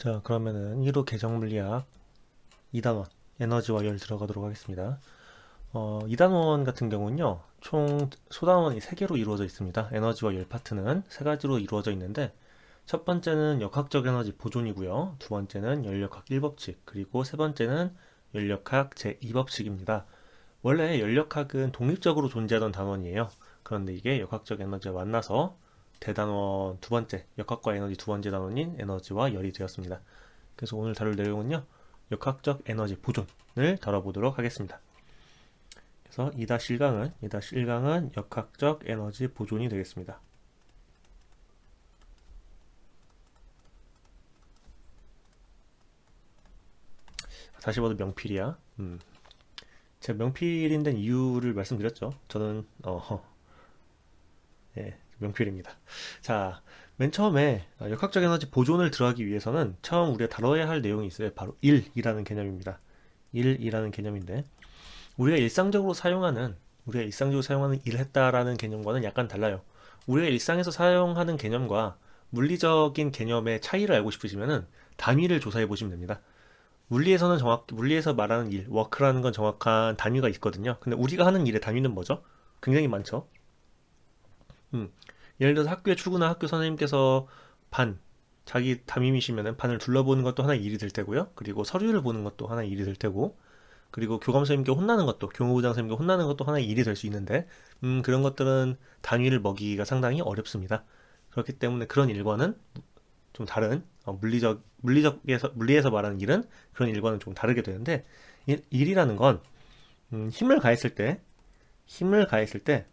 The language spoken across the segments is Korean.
자, 그러면은 1호 계정물리학 2단원 에너지와 열 들어가도록 하겠습니다. 2단원 같은 경우는요, 총 소단원이 3개로 이루어져 있습니다. 에너지와 열 파트는 3가지로 이루어져 있는데, 첫 번째는 역학적 에너지 보존이고요. 두 번째는 열역학 1법칙, 그리고 세 번째는 열역학 제2법칙입니다. 원래 열역학은 독립적으로 존재하던 단원이에요. 그런데 이게 역학적 에너지와 만나서 대단원 두 번째, 역학과 에너지 두 번째 단원인 에너지와 열이 되었습니다. 그래서 오늘 다룰 내용은요, 역학적 에너지 보존을 다뤄보도록 하겠습니다. 그래서 2-1강은 역학적 에너지 보존이 되겠습니다. 다시 봐도 명필이야. 제가 명필인 된 이유를 말씀드렸죠. 저는 예, 명필입니다. 자, 맨 처음에 역학적 에너지 보존을 들어가기 위해서는 처음 우리가 다뤄야 할 내용이 있어요. 바로 1이라는 개념입니다. 1이라는 개념인데, 우리가 일상적으로 사용하는 일을 했다라는 개념과는 약간 달라요. 우리가 일상에서 사용하는 개념과 물리적인 개념의 차이를 알고 싶으시면은 단위를 조사해 보시면 됩니다. 물리에서 말하는 일, 워크라는 건 정확한 단위가 있거든요. 근데 우리가 하는 일의 단위는 뭐죠? 굉장히 많죠. 음, 예를 들어서 학교에 출근한 학교 선생님께서 반, 자기 담임이시면은 반을 둘러보는 것도 하나의 일이 될 테고요. 그리고 서류를 보는 것도 하나의 일이 될 테고, 그리고 교감 선생님께 혼나는 것도, 교무부장 선생님께 혼나는 것도 하나의 일이 될 수 있는데, 그런 것들은 단위를 먹이기가 상당히 어렵습니다. 그렇기 때문에 그런 일과는 좀 다른, 물리에서 말하는 일은 그런 일과는 좀 다르게 되는데, 일이라는 건, 힘을 가했을 때, 힘을 가했을 때,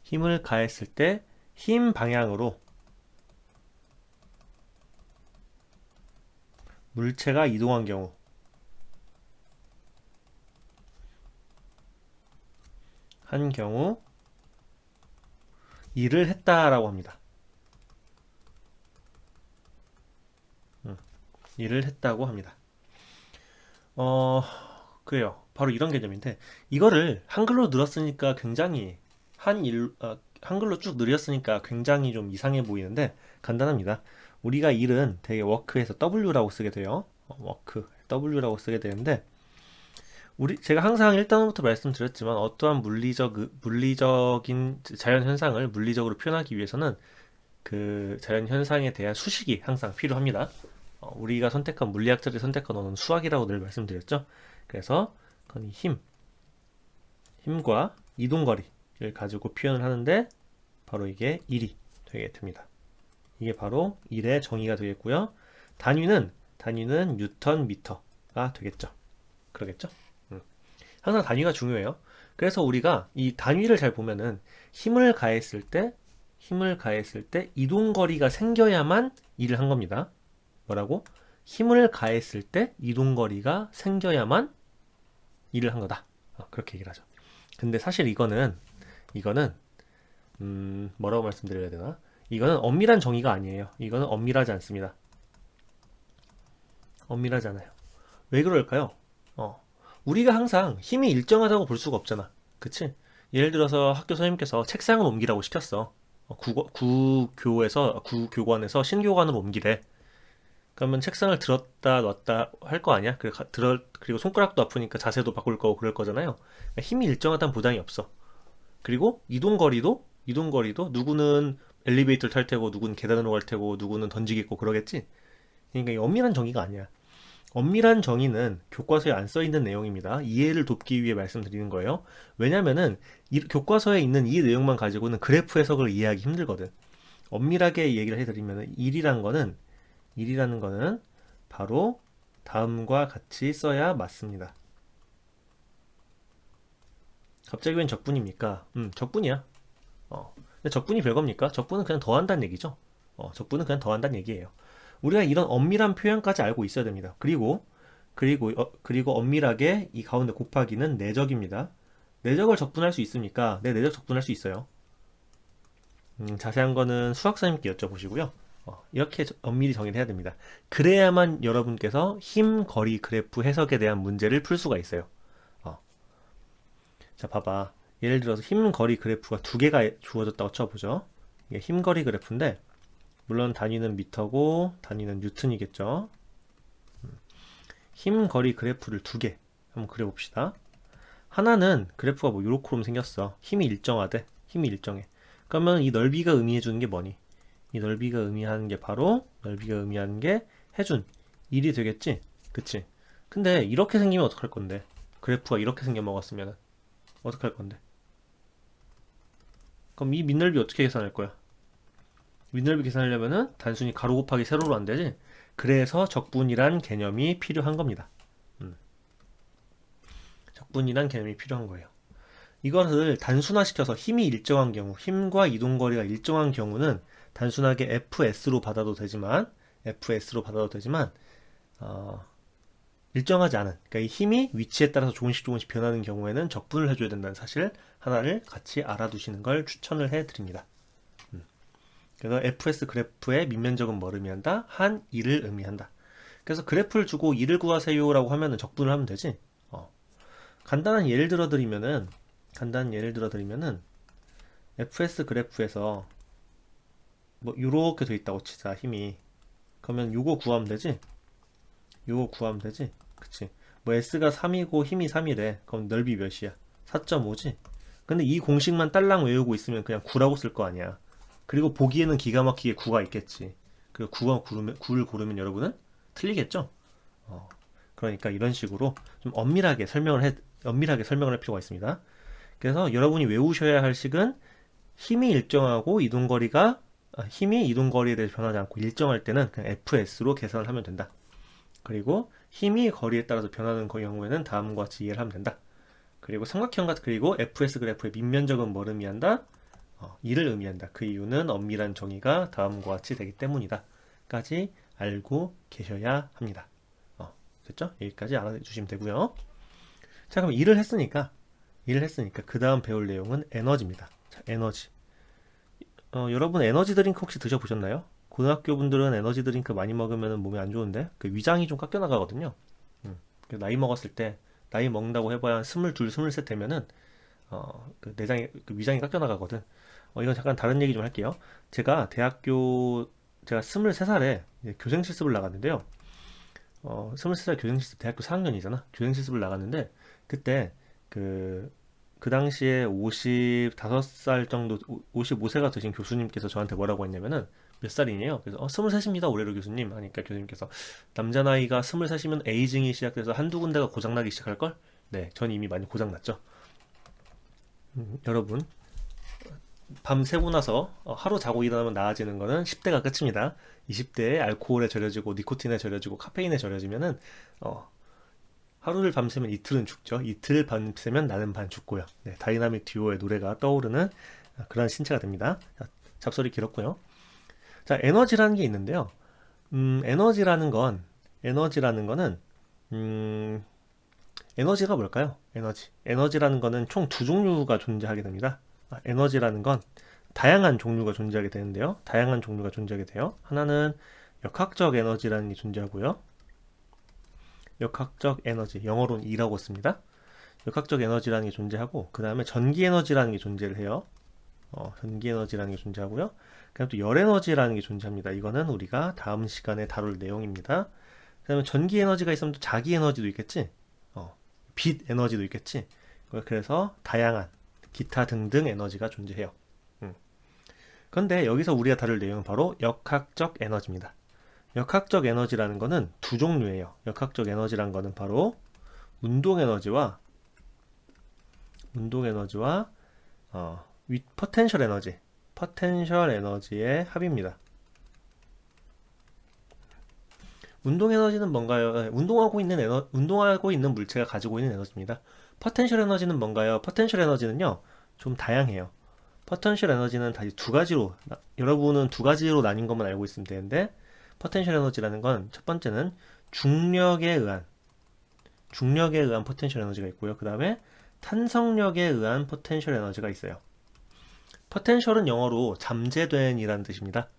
힘을 가했을 때, 힘 방향으로 물체가 이동한 경우, 한 경우, 일을 했다라고 합니다. 일을 했다고 합니다. 어, 그래요. 바로 이런 개념인데, 이거를 한글로 늘었으니까 굉장히, 한글로 쭉 늘렸으니까 굉장히 좀 이상해 보이는데, 간단합니다. 우리가 일은 되게 워크에서 W라고 쓰게 돼요. 워크, W라고 쓰게 되는데, 제가 항상 일단부터 말씀드렸지만, 어떠한 물리적인 자연 현상을 물리적으로 표현하기 위해서는 그 자연 현상에 대한 수식이 항상 필요합니다. 우리가 선택한 물리학자들이 선택한 언어는 수학이라고 늘 말씀드렸죠. 그래서 이 힘과 이동거리를 가지고 표현을 하는데 바로 이게 일이 되게 됩니다. 이게 바로 일의 정의가 되겠고요. 단위는 뉴턴 미터가 되겠죠. 그러겠죠? 항상 단위가 중요해요. 그래서 우리가 이 단위를 잘 보면은 힘을 가했을 때 이동거리가 생겨야만 일을 한 겁니다. 뭐라고? 힘을 가했을 때 이동거리가 생겨야만 일을 한 거다. 그렇게 얘기를 하죠. 근데 사실 이거는 뭐라고 말씀드려야 되나? 이거는 엄밀한 정의가 아니에요. 이거는 엄밀하지 않습니다. 엄밀하지 않아요. 왜 그럴까요? 어, 우리가 항상 힘이 일정하다고 볼 수가 없잖아. 그치? 예를 들어서 학교 선생님께서 책상을 옮기라고 시켰어. 구교관에서 신교관으로 옮기래. 그러면 책상을 들었다 놨다 할 거 아니야? 그리고 손가락도 아프니까 자세도 바꿀 거고 그럴 거잖아요. 그러니까 힘이 일정하다는 보장이 없어. 그리고 이동거리도 누구는 엘리베이터를 탈 테고 누구는 계단으로 갈 테고 누구는 던지겠고 그러겠지. 그러니까 이 엄밀한 정의가 아니야. 엄밀한 정의는 교과서에 안 써 있는 내용입니다. 이해를 돕기 위해 말씀드리는 거예요. 왜냐면은 교과서에 있는 이 내용만 가지고는 그래프 해석을 이해하기 힘들거든. 엄밀하게 얘기를 해드리면 일이라는 거는 바로 다음과 같이 써야 맞습니다. 갑자기 웬 적분입니까? 적분이야. 근데 적분이 별겁니까? 적분은 그냥 더한다는 얘기죠. 적분은 그냥 더한다는 얘기예요. 우리가 이런 엄밀한 표현까지 알고 있어야 됩니다. 그리고 엄밀하게 이 가운데 곱하기는 내적입니다. 내적을 적분할 수 있습니까? 네, 내적 적분할 수 있어요. 자세한 거는 수학 선생님께 여쭤보시고요. 이렇게 엄밀히 정의를 해야 됩니다. 그래야만 여러분께서 힘, 거리, 그래프 해석에 대한 문제를 풀 수가 있어요. 어, 자, 봐봐. 예를 들어서 힘, 거리, 그래프가 두 개가 주어졌다고 쳐보죠. 이게 힘거리 그래프인데 물론 단위는 미터고 단위는 뉴턴이겠죠. 힘거리 그래프를 두 개 한번 그려봅시다. 하나는 그래프가 뭐 요렇게로 생겼어. 힘이 일정하대. 힘이 일정해. 그러면 이 넓이가 의미해 주는 게 뭐니? 이 넓이가 의미하는 게 바로 넓이가 의미하는 게 해준 1이 되겠지? 그치? 근데 이렇게 생기면 어떡할 건데? 그래프가 이렇게 생겨 먹었으면 어떡할 건데? 그럼 이 밑넓이 어떻게 계산할 거야? 밑넓이 계산하려면은 단순히 가로 곱하기 세로로 안 되지? 그래서 적분이란 개념이 필요한 겁니다. 적분이란 개념이 필요한 거예요. 이것을 단순화시켜서 힘이 일정한 경우, 힘과 이동거리가 일정한 경우는 단순하게 FS로 받아도 되지만, 어, 일정하지 않은, 그러니까 이 힘이 위치에 따라서 조금씩 변하는 경우에는 적분을 해줘야 된다는 사실 하나를 같이 알아두시는 걸 추천을 해드립니다. 그래서 FS 그래프의 밑면적은 뭘 의미한다? 한 1을 의미한다. 그래서 그래프를 주고 1을 구하세요라고 하면은 적분을 하면 되지. 간단한 예를 들어드리면은 FS 그래프에서 뭐 요렇게 돼 있다고 치자 힘이. 그러면 요거 구하면 되지. 그치? 뭐 S가 3이고 힘이 3이래. 그럼 넓이 몇이야? 4.5지? 근데 이 공식만 딸랑 외우고 있으면 그냥 9라고 쓸 거 아니야. 그리고 보기에는 기가 막히게 9가 있겠지. 그리고 9를 고르면 여러분은 틀리겠죠? 그러니까 이런 식으로 좀 엄밀하게 설명을 할 필요가 있습니다. 그래서 여러분이 외우셔야 할 식은 힘이 일정하고 힘이 이동거리에 대해서 변하지 않고 일정할 때는 그냥 FS로 계산을 하면 된다. 그리고 힘이 거리에 따라서 변하는 경우에는 다음과 같이 이해를 하면 된다. 그리고 그리고 FS 그래프의 밑면적은 뭘 의미한다? 2를 의미한다. 그 이유는 엄밀한 정의가 다음과 같이 되기 때문이다. 까지 알고 계셔야 합니다. 됐죠? 여기까지 알아주시면 되고요. 자, 그럼 일을 했으니까 그 다음 배울 내용은 에너지입니다. 자, 에너지. 여러분 에너지 드링크 혹시 드셔보셨나요? 고등학교 분들은 에너지 드링크 많이 먹으면 몸에 안 좋은데 그 위장이 좀 깎여 나가거든요. 나이 먹었을 때 나이 먹는다고 해봐야 한 22, 23 되면은 그 위장이 깎여 나가거든. 이건 잠깐 다른 얘기 좀 할게요. 제가 23살에 교생 실습을 나갔는데요. 23살 교생 실습 대학교 4학년이잖아. 교생 실습을 나갔는데 그때 그 당시에 55살 정도, 55세가 되신 교수님께서 저한테 뭐라고 했냐면은 몇 살이에요? 그래서 23입니다 올해로 교수님 하니까 교수님께서 남자 나이가 23이면 에이징이 시작돼서 한두 군데가 고장나기 시작할걸? 네, 전 이미 많이 고장났죠. 여러분 밤 새고 나서 하루 자고 일어나면 나아지는 거는 10대가 끝입니다. 20대에 알코올에 절여지고 니코틴에 절여지고 카페인에 절여지면은 하루를 밤새면 이틀은 죽죠. 이틀 밤새면 나는 반 죽고요. 네, 다이나믹 듀오의 노래가 떠오르는 그런 신체가 됩니다. 자, 잡소리 길었고요. 자, 에너지라는 게 있는데요. 에너지라는 거는 에너지가 뭘까요? 에너지라는 거는 총 두 종류가 존재하게 됩니다. 에너지라는 건 다양한 종류가 존재하게 되는데요. 하나는 역학적 에너지라는 게 존재하고요. 역학적 에너지, 영어로는 E라고 씁니다. 역학적 에너지라는 게 존재하고, 그 다음에 전기 에너지라는 게 존재를 해요. 전기 에너지라는 게 존재하고요. 그다음 또 열 에너지라는 게 존재합니다. 이거는 우리가 다음 시간에 다룰 내용입니다. 그 다음에 전기 에너지가 있으면 또 자기 에너지도 있겠지. 빛 에너지도 있겠지. 그래서 다양한 기타 등등 에너지가 존재해요. 그런데 여기서 우리가 다룰 내용은 바로 역학적 에너지입니다. 역학적 에너지라는 거는 두 종류예요. 역학적 에너지라는 거는 바로 운동 에너지와 포텐셜 에너지의 합입니다. 운동 에너지는 뭔가요? 운동하고 있는 물체가 가지고 있는 에너지입니다. 포텐셜 에너지는 뭔가요? 포텐셜 에너지는요, 좀 다양해요. 포텐셜 에너지는 다시 여러분은 두 가지로 나뉜 것만 알고 있으면 되는데, 포텐셜 에너지라는 건 첫 번째는 중력에 의한 포텐셜 에너지가 있고요. 그 다음에 탄성력에 의한 포텐셜 에너지가 있어요. 포텐셜은 영어로 잠재된 이라는 뜻입니다.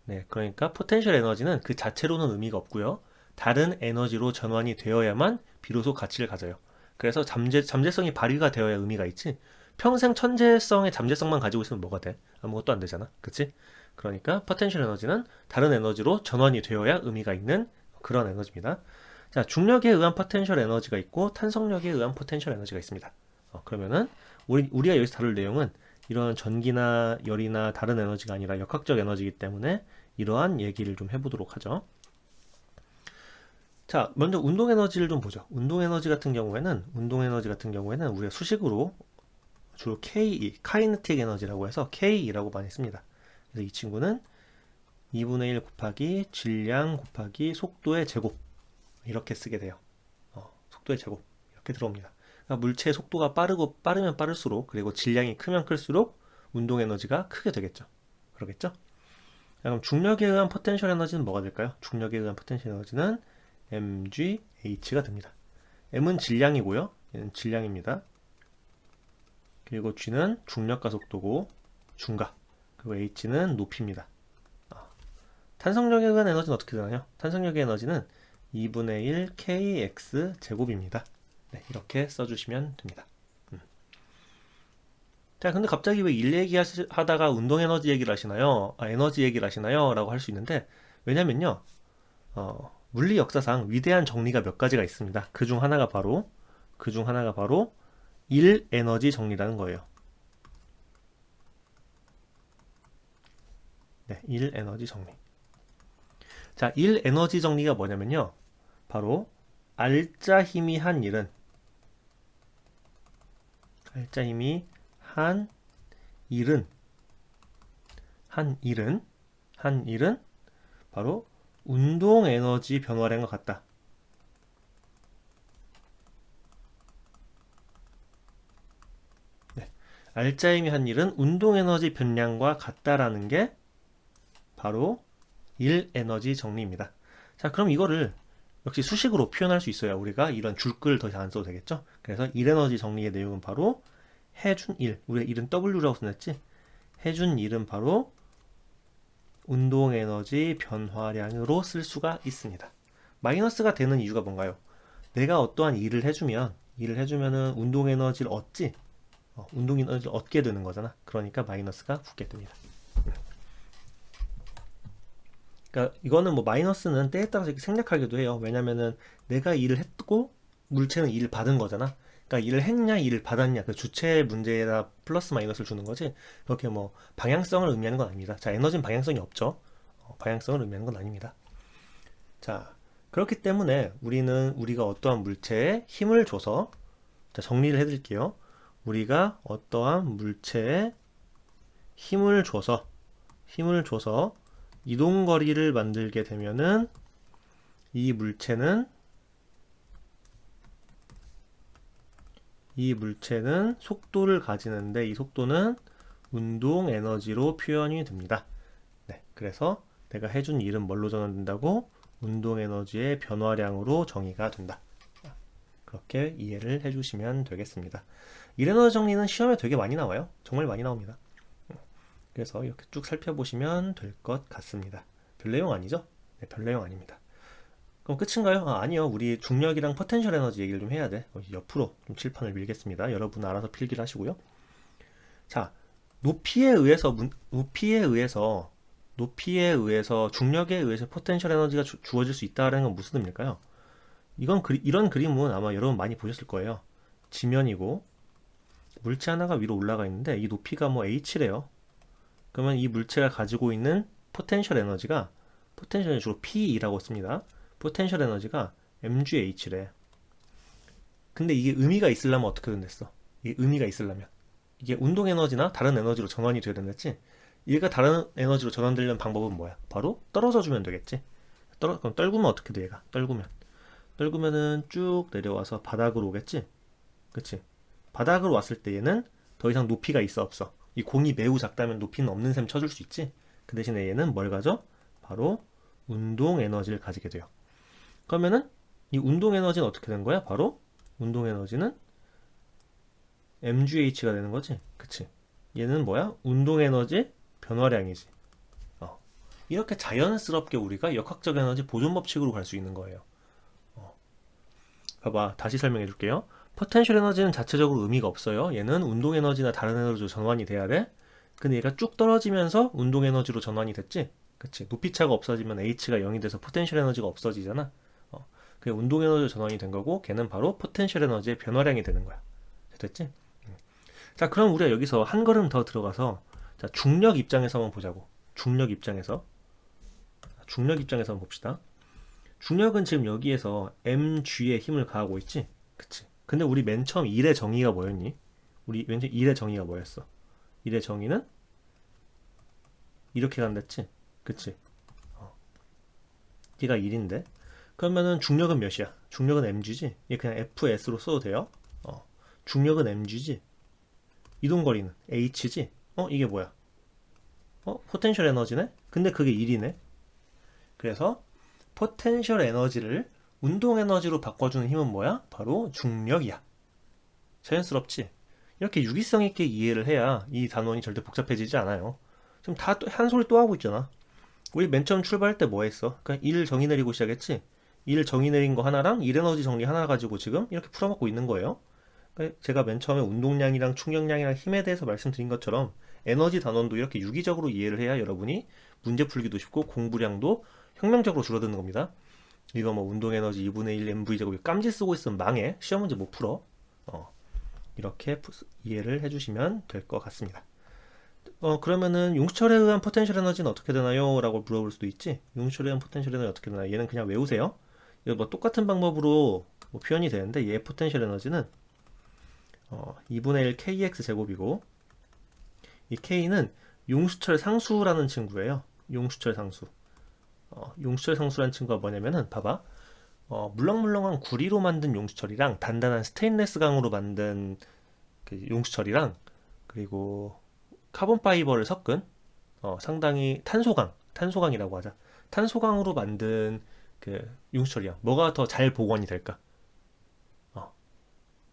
네, 그러니까 포텐셜 에너지는 그 자체로는 의미가 없고요. 다른 에너지로 전환이 되어야만 비로소 가치를 가져요. 그래서 잠재성이 발휘가 되어야 의미가 있지. 평생 천재성의 잠재성만 가지고 있으면 뭐가 돼? 아무것도 안 되잖아. 그치? 그러니까 포텐셜 에너지는 다른 에너지로 전환이 되어야 의미가 있는 그런 에너지입니다. 자, 중력에 의한 포텐셜 에너지가 있고 탄성력에 의한 포텐셜 에너지가 있습니다. 그러면은 우리가 여기서 다룰 내용은 이런 전기나 열이나 다른 에너지가 아니라 역학적 에너지이기 때문에 이러한 얘기를 좀 해보도록 하죠. 자, 먼저 운동 에너지를 좀 보죠. 운동 에너지 같은 경우에는 우리가 수식으로 주로 K, 카이네틱 에너지라고 해서 K라고 많이 씁니다. 그래서 이 친구는 2분의 1 곱하기 질량 곱하기 속도의 제곱 이렇게 쓰게 돼요. 속도의 제곱 이렇게 들어옵니다. 그러니까 물체의 속도가 빠르면 빠를수록 그리고 질량이 크면 클수록 운동 에너지가 크게 되겠죠. 그러겠죠? 그럼 중력에 의한 포텐셜 에너지는 뭐가 될까요? 중력에 의한 포텐셜 에너지는 mgH가 됩니다. m은 질량이고요. 얘는 질량입니다. 그리고 g는 중력과 속도고 중가, 그리고 h는 높이입니다. 탄성력에 의한 에너지는 어떻게 되나요? 탄성력의 에너지는 2분의 1 kx 제곱입니다. 네, 이렇게 써주시면 됩니다. 자, 근데 갑자기 왜 일 얘기하다가 운동 에너지 얘기를 하시나요? 에너지 얘기를 하시나요? 라고 할 수 있는데, 왜냐면요, 물리 역사상 위대한 정리가 몇 가지가 있습니다. 그 중 하나가 바로 일 에너지 정리라는 거예요. 네, 일 에너지 정리. 자, 일 에너지 정리가 뭐냐면요, 바로 알짜 힘이 한 일은 한 일은 바로 운동 에너지 변화량과 같다. 네. 알짜 힘이 한 일은 운동 에너지 변량과 같다라는 게 바로 일 에너지 정리입니다. 자, 그럼 이거를 역시 수식으로 표현할 수 있어야 우리가 이런 줄글을 더 이상 안 써도 되겠죠? 그래서 일 에너지 정리의 내용은 바로 해준 일, 우리가 일은 W라고 써냈지? 해준 일은 바로 운동 에너지 변화량으로 쓸 수가 있습니다. 마이너스가 되는 이유가 뭔가요? 내가 어떠한 일을 해주면은 운동 에너지를 얻지? 운동 에너지를 얻게 되는 거잖아. 그러니까 마이너스가 붙게 됩니다. 그러니까 이거는 뭐 마이너스는 때에 따라서 이렇게 생략하기도 해요. 왜냐면은 내가 일을 했고 물체는 일을 받은 거잖아. 그러니까 일을 했냐 일을 받았냐 그 주체 문제에다 플러스 마이너스를 주는 거지. 그렇게 뭐 방향성을 의미하는 건 아닙니다. 자, 에너지는 방향성이 없죠. 방향성을 의미하는 건 아닙니다. 자, 그렇기 때문에 우리가 어떠한 물체에 힘을 줘서, 자, 정리를 해드릴게요. 우리가 어떠한 물체에 힘을 줘서 이동거리를 만들게 되면은 이 물체는 속도를 가지는데 이 속도는 운동 에너지로 표현이 됩니다. 네, 그래서 내가 해준 일은 뭘로 전환된다고? 운동 에너지의 변화량으로 정의가 된다. 그렇게 이해를 해주시면 되겠습니다. 일 에너지 정리는 시험에 되게 많이 나와요. 정말 많이 나옵니다. 그래서 이렇게 쭉 살펴보시면 될 것 같습니다. 별 내용 아니죠? 네, 별 내용 아닙니다. 그럼 끝인가요? 아니요. 우리 중력이랑 포텐셜 에너지 얘기를 좀 해야 돼. 옆으로 좀 칠판을 밀겠습니다. 여러분 알아서 필기를 하시고요. 자, 높이에 의해서 중력에 의해서 포텐셜 에너지가 주어질 수 있다는 건 무슨 의미일까요? 이런 그림은 아마 여러분 많이 보셨을 거예요. 지면이고 물체 하나가 위로 올라가 있는데 이 높이가 뭐 h래요. 그러면 이 물체가 가지고 있는 포텐셜 에너지가 주로 P라고 씁니다. 포텐셜 에너지가 mgh래. 근데 이게 의미가 있으려면 어떻게 된댔어? 이게 의미가 있으려면 이게 운동 에너지나 다른 에너지로 전환이 돼야 된댔지? 얘가 다른 에너지로 전환되려는 방법은 뭐야? 바로 떨어져 주면 되겠지? 그럼 떨구면 어떻게 돼 얘가? 떨구면은 쭉 내려와서 바닥으로 오겠지? 그치? 바닥으로 왔을 때 얘는 더 이상 높이가 있어 없어? 이 공이 매우 작다면 높이는 없는 셈 쳐줄 수 있지? 그 대신에 얘는 뭘 가져? 바로 운동 에너지를 가지게 돼요. 그러면은 이 운동 에너지는 어떻게 되는 거야? 바로 운동 에너지는 mgh가 되는 거지? 그치? 얘는 뭐야? 운동 에너지 변화량이지. 이렇게 자연스럽게 우리가 역학적 에너지 보존 법칙으로 갈 수 있는 거예요. 봐봐, 다시 설명해 줄게요. 포텐셜 에너지는 자체적으로 의미가 없어요. 얘는 운동 에너지나 다른 에너지로 전환이 돼야 돼. 근데 얘가 쭉 떨어지면서 운동 에너지로 전환이 됐지? 그치? 높이차가 없어지면 H가 0이 돼서 포텐셜 에너지가 없어지잖아. 그게 운동 에너지로 전환이 된 거고 걔는 바로 포텐셜 에너지의 변화량이 되는 거야. 됐지? 자, 그럼 우리가 여기서 한 걸음 더 들어가서 자, 중력 입장에서 한번 보자고. 중력 입장에서 한번 봅시다. 중력은 지금 여기에서 mg의 힘을 가하고 있지? 그치? 근데 우리 맨 처음 1의 정의가 뭐였니? 우리 맨 처음 1의 정의가 뭐였어? 1의 정의는 이렇게 간댔지? 그치? 얘가 1인데 그러면은 중력은 몇이야? 중력은 mg지? 얘 그냥 fs로 써도 돼요? 중력은 mg지? 이동거리는 h지? 이게 뭐야? 포텐셜 에너지네? 근데 그게 1이네? 그래서 포텐셜 에너지를 운동 에너지로 바꿔주는 힘은 뭐야? 바로 중력이야. 자연스럽지? 이렇게 유기성 있게 이해를 해야 이 단원이 절대 복잡해지지 않아요. 지금 다 한 소리 또 하고 있잖아. 우리 맨 처음 출발할 때 뭐 했어? 그러니까 1 정의 내리고 시작했지? 1 정의 내린 거 하나랑 1 에너지 정리 하나 가지고 지금 이렇게 풀어먹고 있는 거예요. 그러니까 제가 맨 처음에 운동량이랑 충격량이랑 힘에 대해서 말씀드린 것처럼 에너지 단원도 이렇게 유기적으로 이해를 해야 여러분이 문제 풀기도 쉽고 공부량도 혁명적으로 줄어드는 겁니다. 이거 뭐 운동 에너지 2분의 1 mv제곱 깜지 쓰고 있으면 망해. 시험 문제 못 풀어. 이렇게 이해를 해주시면 될 것 같습니다. 그러면은 용수철에 의한 포텐셜 에너지는 어떻게 되나요? 라고 물어볼 수도 있지. 용수철에 의한 포텐셜 에너지 어떻게 되나요? 얘는 그냥 외우세요. 이거 뭐 똑같은 방법으로 뭐 표현이 되는데 얘 포텐셜 에너지는 2분의 1 kx 제곱이고 이 k는 용수철 상수라는 친구예요. 용수철 상수. 용수철 상수라는 친구가 뭐냐면은 봐봐. 물렁물렁한 구리로 만든 용수철이랑 단단한 스테인레스 강으로 만든 그 용수철이랑 그리고 카본 파이버를 섞은 상당히 탄소강이라고 하자. 탄소강으로 만든 그 용수철이야. 뭐가 더 잘 복원이 될까?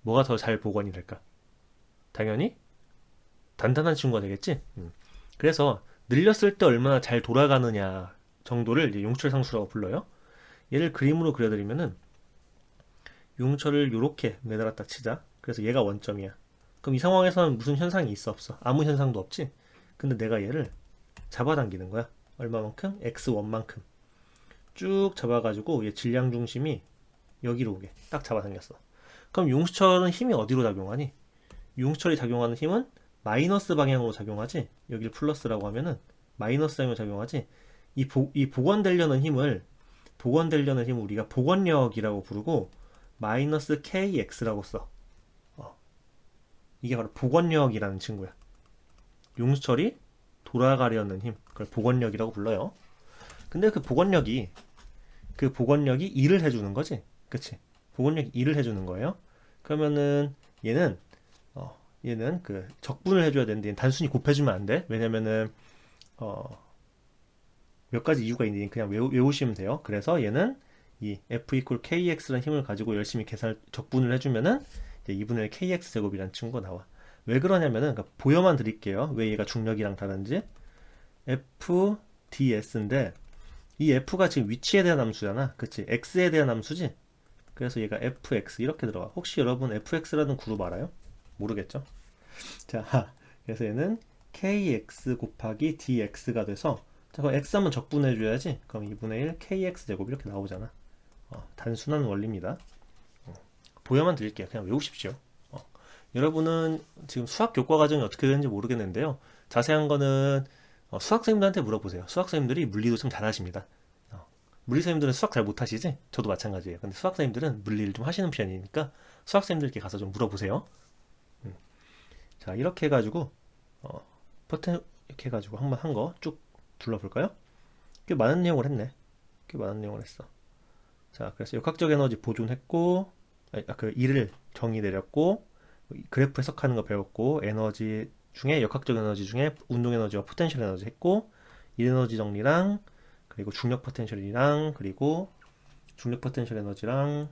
뭐가 더 잘 복원이 될까? 당연히 단단한 친구가 되겠지. 그래서 늘렸을 때 얼마나 잘 돌아가느냐 정도를 이제 용철 상수라고 불러요. 얘를 그림으로 그려드리면은 용철을 이렇게 매달았다 치자. 그래서 얘가 원점이야. 그럼 이 상황에서는 무슨 현상이 있어 없어? 아무 현상도 없지. 근데 내가 얘를 잡아당기는 거야. 얼마만큼? x1만큼 쭉 잡아가지고 얘 질량 중심이 여기로 오게 딱 잡아당겼어. 그럼 용수철은 힘이 어디로 작용하니? 용수철이 작용하는 힘은 마이너스 방향으로 작용하지. 여기를 플러스라고 하면은 마이너스 방향으로 작용하지. 이 복원되려는 힘을 우리가 복원력이라고 부르고 마이너스 kx라고 써. 이게 바로 복원력이라는 친구야. 용수철이 돌아가려는 힘, 그걸 복원력이라고 불러요. 근데 그 복원력이 일을 해주는 거지, 그치? 복원력이 일을 해주는 거예요. 그러면은 얘는 그 적분을 해줘야 되는데 단순히 곱해주면 안 돼. 왜냐면은 몇 가지 이유가 있는데 그냥 외우시면 돼요. 그래서 얘는 이 F equal KX라는 힘을 가지고 열심히 적분을 해주면은 이제 2분의 1 KX 제곱이라는 친구가 나와. 왜 그러냐면은 그러니까 보여만 드릴게요. 왜 얘가 중력이랑 다른지. FDS인데 이 F가 지금 위치에 대한 함수잖아. 그치? X에 대한 함수지? 그래서 얘가 FX 이렇게 들어가. 혹시 여러분 FX라는 그룹 알아요? 모르겠죠? 자, 그래서 얘는 KX 곱하기 DX가 돼서 자, 그럼 X 한번 적분해줘야지. 그럼 2분의 1 KX 제곱 이렇게 나오잖아. 단순한 원리입니다. 보여만 드릴게요. 그냥 외우십시오. 여러분은 지금 수학 교과 과정이 어떻게 되는지 모르겠는데요. 자세한 거는 수학생님들한테 물어보세요. 수학생님들이 물리도 좀 잘하십니다. 물리생님들은 수학 잘 못하시지? 저도 마찬가지예요. 근데 수학생님들은 물리를 좀 하시는 편이니까 수학생님들께 가서 좀 물어보세요. 자, 이렇게 해가지고 이렇게 해가지고 한번 한 거 쭉 둘러볼까요? 꽤 많은 내용을 했네. 꽤 많은 내용을 했어. 자, 그래서 역학적 에너지 보존했고, 그 일을 정의 내렸고, 그래프 해석하는 거 배웠고, 에너지 중에 역학적 에너지 중에 운동 에너지와 포텐셜 에너지 했고, 일 에너지 정리랑 그리고 중력 포텐셜이랑 그리고 중력 포텐셜 에너지랑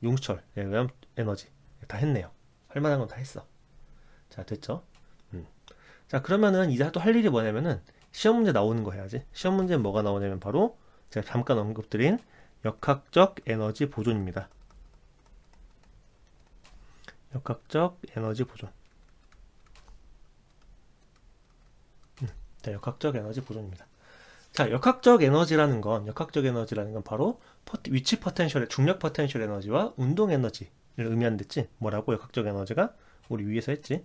용수철에 의한 에너지 다 했네요. 할 만한 건 다 했어. 자, 됐죠? 자, 그러면은 이제 또 할 일이 뭐냐면은 시험 문제 나오는 거 해야지. 시험 문제는 뭐가 나오냐면 바로 제가 잠깐 언급드린 역학적 에너지 보존입니다. 역학적 에너지 보존. 자, 역학적 에너지 보존입니다. 자, 역학적 에너지라는 건 바로 위치 포텐셜의 중력 포텐셜 에너지와 운동 에너지를 의미한댔지. 뭐라고 역학적 에너지가 우리 위에서 했지.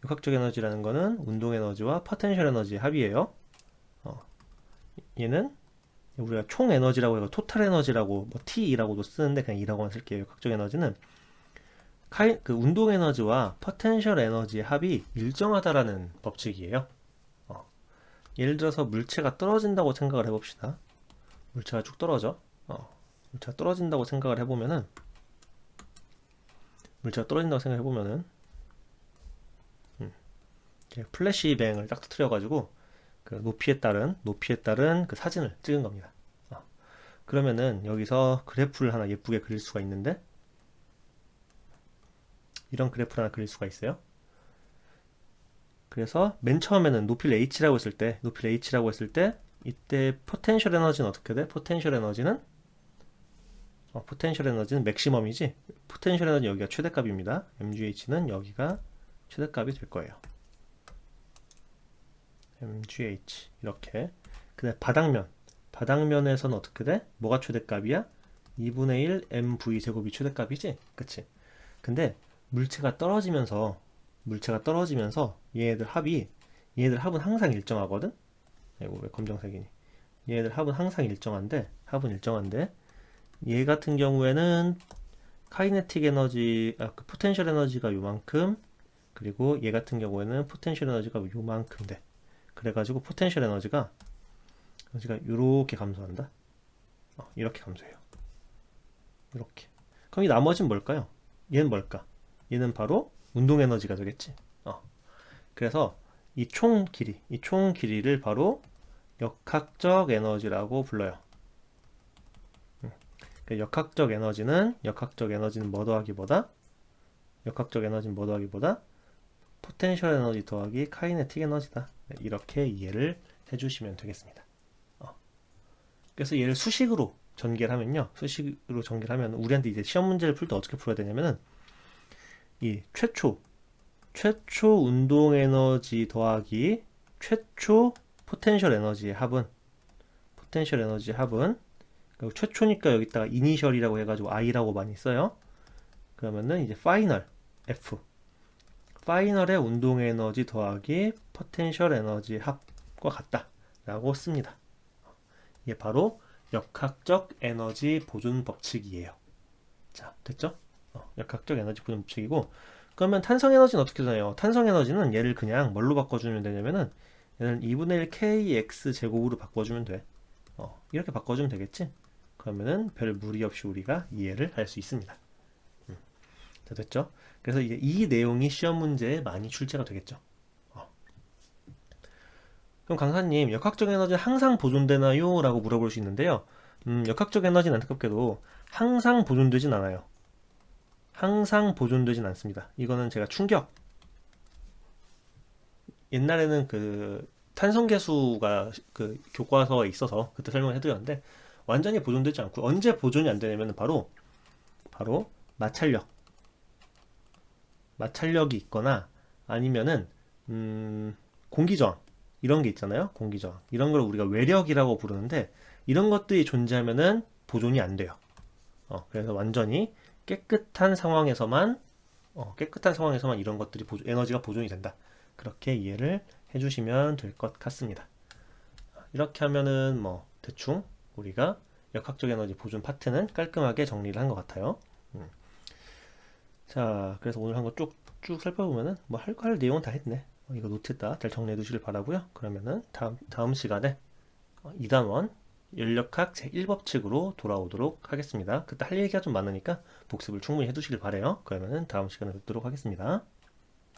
역학적 에너지라는 거는 운동 에너지와 포텐셜 에너지의 합이에요. 얘는 우리가 총 에너지라고 해서 토탈 에너지라고 뭐 T라고도 쓰는데 그냥 E라고만 쓸게요. 역학적 에너지는 그 운동 에너지와 포텐셜 에너지의 합이 일정하다라는 법칙이에요. 예를 들어서 물체가 떨어진다고 생각을 해봅시다. 물체가 쭉 떨어져. 물체가 떨어진다고 생각을 해보면은 플래시뱅을 딱 터트려가지고 그 높이에 따른 그 사진을 찍은 겁니다. 그러면은 여기서 그래프를 하나 예쁘게 그릴 수가 있는데 이런 그래프를 하나 그릴 수가 있어요. 그래서 맨 처음에는 높이를 h라고 했을 때 이때 포텐셜 에너지는 어떻게 돼? 포텐셜 에너지는 맥시멈이지. 포텐셜 에너지 여기가 최대값입니다. mgh는 여기가 최대값이 될 거예요. mgh 이렇게. 근데 바닥면에서는 어떻게 돼? 뭐가 최대값이야? 2분의 1 mv 제곱이 최대값이지? 그치? 근데 물체가 떨어지면서 얘네들 합은 항상 일정하거든? 이거 왜 검정색이니? 얘네들 합은 항상 일정한데 얘 같은 경우에는 카이네틱 에너지, 그 포텐셜 에너지가 요만큼, 그리고 얘 같은 경우에는 포텐셜 에너지가 요만큼 돼. 그래가지고 포텐셜 에너지가 요렇게 감소한다. 이렇게 감소해요. 이렇게. 그럼 이 나머지는 뭘까요? 얘는 뭘까? 얘는 바로 운동 에너지가 되겠지. 그래서 이 총 길이를 바로 역학적 에너지라고 불러요. 역학적 에너지는 뭐 더하기보다 포텐셜 에너지 더하기 카이네틱 에너지다. 이렇게 이해를 해주시면 되겠습니다. 그래서 얘를 수식으로 전개를 하면 우리한테 이제 시험 문제를 풀 때 어떻게 풀어야 되냐면은 이 최초 운동 에너지 더하기 최초 포텐셜 에너지의 합은 그리고 최초니까 여기다가 이니셜이라고 해가지고 i라고 많이 써요. 그러면은 이제 파이널의 운동 에너지 더하기 포텐셜 에너지 합과 같다 라고 씁니다. 이게 바로 역학적 에너지 보존 법칙이에요. 자, 됐죠? 역학적 에너지 보존 법칙이고, 그러면 탄성 에너지는 어떻게 되나요? 탄성 에너지는 얘를 그냥 뭘로 바꿔주면 되냐면은 얘는 2분의 1 kx 제곱으로 바꿔주면 돼. 이렇게 바꿔주면 되겠지? 그러면은 별 무리 없이 우리가 이해를 할 수 있습니다. 자, 됐죠? 그래서 이제 이 내용이 시험 문제에 많이 출제가 되겠죠. 그럼 강사님, 역학적 에너지는 항상 보존되나요? 라고 물어볼 수 있는데요. 역학적 에너지는 안타깝게도 항상 보존되진 않아요. 항상 보존되진 않습니다. 이거는 제가 옛날에는 그 탄성계수가 그 교과서에 있어서 그때 설명을 해드렸는데 완전히 보존되지 않고 언제 보존이 안 되냐면 바로 마찰력이 있거나 아니면은 공기저항 이런 게 있잖아요. 공기저항 이런 걸 우리가 외력이라고 부르는데 이런 것들이 존재하면은 보존이 안 돼요. 그래서 완전히 깨끗한 상황에서만 이런 것들이 에너지가 보존이 된다. 그렇게 이해를 해주시면 될 것 같습니다. 이렇게 하면은 뭐 대충 우리가 역학적 에너지 보존 파트는 깔끔하게 정리를 한 것 같아요. 자, 그래서 오늘 한 거 쭉 살펴보면은 뭐 할 내용은 다 했네. 이거 노트에다 잘 정리해 두시길 바라고요. 그러면은 다음 시간에 2단원 연력학 제1법칙으로 돌아오도록 하겠습니다. 그때 할 얘기가 좀 많으니까 복습을 충분히 해두시길 바래요. 그러면은 다음 시간에 뵙도록 하겠습니다.